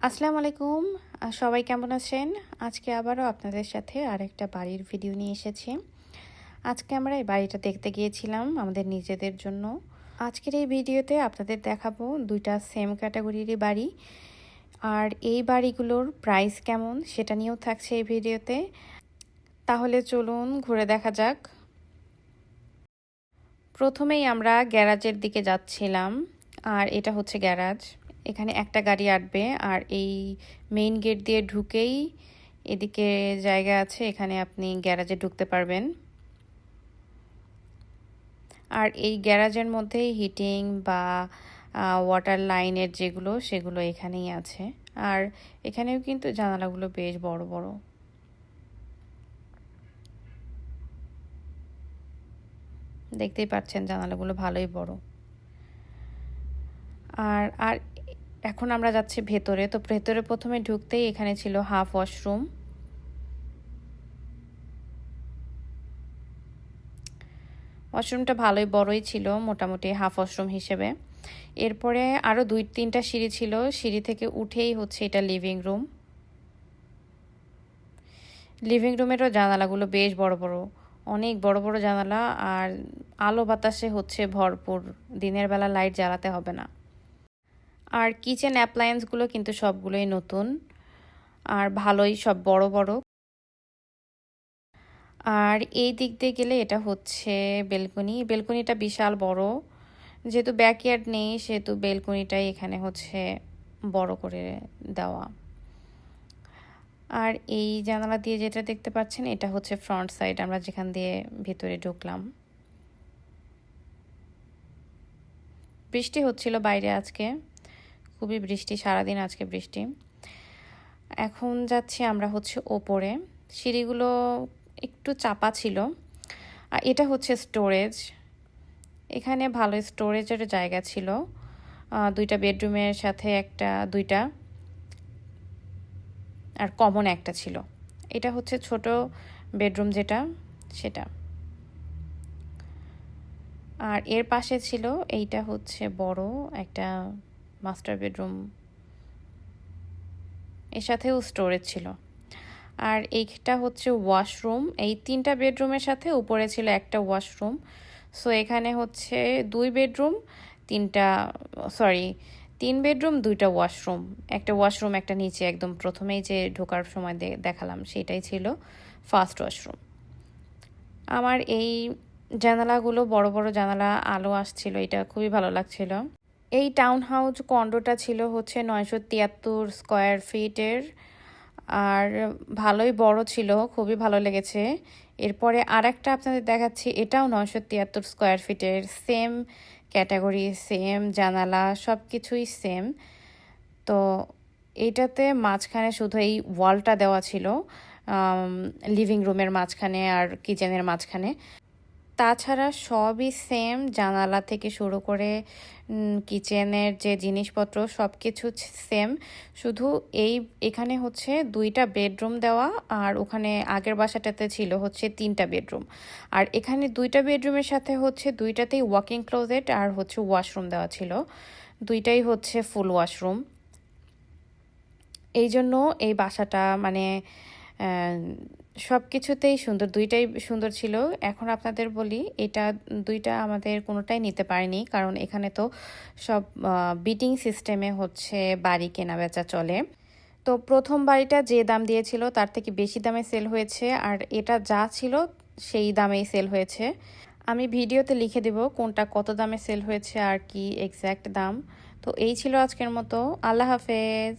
আসসালামু আলাইকুম। সবাই কেমন আছেন? আজকে আবারও আপনাদের সাথে আরেকটা বাড়ির ভিডিও নিয়ে এসেছি। আজকে আমরা এই বাড়িটা দেখতে গিয়েছিলাম আমাদের নিজেদের জন্য। আজকের এই ভিডিওতে আপনাদের দেখাবো ২টা সেম ক্যাটাগরিরই বাড়ি। আর এই বাড়িগুলোর প্রাইস কেমন সেটা নিয়েও থাকছে এই ভিডিওতে। তাহলে চলুন ঘুরে দেখা যাক। প্রথমেই আমরা গ্যারাজের দিকে যাচ্ছিলাম, আর এটা হচ্ছে গ্যারাজ। এখানে একটা গাড়ি আসবে, আর এই মেইন গেট দিয়ে ঢুকেই এদিকে জায়গা আছে, এখানে আপনি গ্যারাজে ঢুকতে পারবেন। আর এই গ্যারাজের মধ্যেই হিটিং বা ওয়াটার লাইনের যেগুলো সেগুলো এখানেই আছে। আর এখানেও কিন্তু জানালাগুলো বেশ বড় বড়, দেখতেই পাচ্ছেন জানালাগুলো ভালোই বড়। আর আর এখন আমরা যাচ্ছি ভেতরে। তো ভেতরে প্রথমে ঢুকতেই এখানে ছিল হাফ ওয়াশরুম। ওয়াশরুমটা ভালোই বড়ই ছিল, মোটামুটি হাফ ওয়াশরুম হিসেবে। এরপরে আরও ২-৩টা সিঁড়ি ছিল, সিঁড়ি থেকে উঠেই হচ্ছে এটা লিভিং রুম। লিভিং রুমেরও জানালাগুলো বেশ বড় বড়, অনেক বড় বড় জানালা, আর আলো বাতাসে হচ্ছে ভরপুর। দিনের বেলা লাইট জ্বালাতে হবে না। আর কিচেন অ্যাপ্লায়েন্সগুলো কিন্তু সবগুলোই নতুন আর ভালোই, সব বড় বড়। আর এই দিক দিয়ে গেলে এটা হচ্ছে বেলকনি। বেলকনিটা বিশাল বড়, যেহেতু ব্যাকইয়ার্ড নেই সেহেতু বেলকনিটাই এখানে হচ্ছে বড় করে দেওয়া। আর এই জানালা দিয়ে যেটা দেখতে পাচ্ছেন এটা হচ্ছে ফ্রন্ট সাইড, আমরা যেখান দিয়ে ভিতরে ঢুকলাম। বৃষ্টি হচ্ছিল বাইরে আজকে, খুবই বৃষ্টি, সারাদিন আজকে বৃষ্টি। এখন যাচ্ছি আমরা হচ্ছে ওপরে। সিঁড়িগুলো একটু চাপা ছিল। আর এটা হচ্ছে স্টোরেজ। এখানে ভালো স্টোরেজের জায়গা ছিল, 2টা বেডরুমের সাথে দুইটা, আর কমন একটা ছিল। এটা হচ্ছে ছোট বেডরুম যেটা, সেটা। আর এর পাশে ছিল এইটা হচ্ছে বড় একটা মাস্টার বেডরুম, এর সাথেও স্টোরেজ ছিল। আর এইটা হচ্ছে ওয়াশরুম। এই 3টা বেডরুমের সাথে উপরে ছিল একটা ওয়াশরুম। সো এখানে হচ্ছে 2 বেডরুম 3টা, সরি 3 বেডরুম 2টা ওয়াশরুম। একটা ওয়াশরুম একটা নিচে, একদম প্রথমেই যে ঢোকার সময় দেখালাম সেটাই ছিল ফার্স্ট ওয়াশরুম। আমার এই জানালাগুলো বড় বড় জানালা, আলো আসছিল, এটা খুবই ভালো লাগছিল। এই টাউন হাউস কন্ডোটা ছিল হচ্ছে 973 স্কোয়ার ফিটের, আর ভালোই বড় ছিল, খুবই ভালো লেগেছে। এরপরে আরেকটা আপনাদের দেখাচ্ছি, এটাও 973 স্কোয়ার ফিটের, সেম ক্যাটাগরি, সেম জানালা, সব কিছুই সেম। তো এইটাতে মাঝখানে শুধু এই ওয়ালটা দেওয়া ছিল, লিভিং রুমের মাঝখানে আর কিচেনের মাঝখানে। তাছাড়া সবই সেম, জানালা থেকে শুরু করে কিচেনের যে জিনিসপত্র সব কিছু সেম। শুধু এখানে হচ্ছে 2টা বেডরুম দেওয়া, আর ওখানে আগের বাসাটাতে ছিল হচ্ছে 3টা বেডরুম। আর এখানে 2টা বেডরুমের সাথে হচ্ছে 2টাতেই ওয়াকিং ক্লোজেট আর হচ্ছে ওয়াশরুম দেওয়া ছিল, 2টাই হচ্ছে ফুল ওয়াশরুম। এই জন্য এই বাসাটা মানে সব কিছুতেই সুন্দর, 2টাই সুন্দর ছিল। এখন আপনাদের বলি, এটা 2টা আমাদের কোনোটাই নিতে পারিনি, কারণ এখানে তো সব বিটিং সিস্টেমে হচ্ছে বাড়ি কেনা বেচা চলে। তো প্রথম বাড়িটা যে দাম দিয়েছিল তার থেকে বেশি দামে সেল হয়েছে, আর এটা যা ছিল সেই দামেই সেল হয়েছে। আমি ভিডিওতে লিখে দেব কোনটা কত দামে সেল হয়েছে আর কি এক্স্যাক্ট দাম। তো এই ছিল আজকের মতো। আল্লাহ হাফেজ।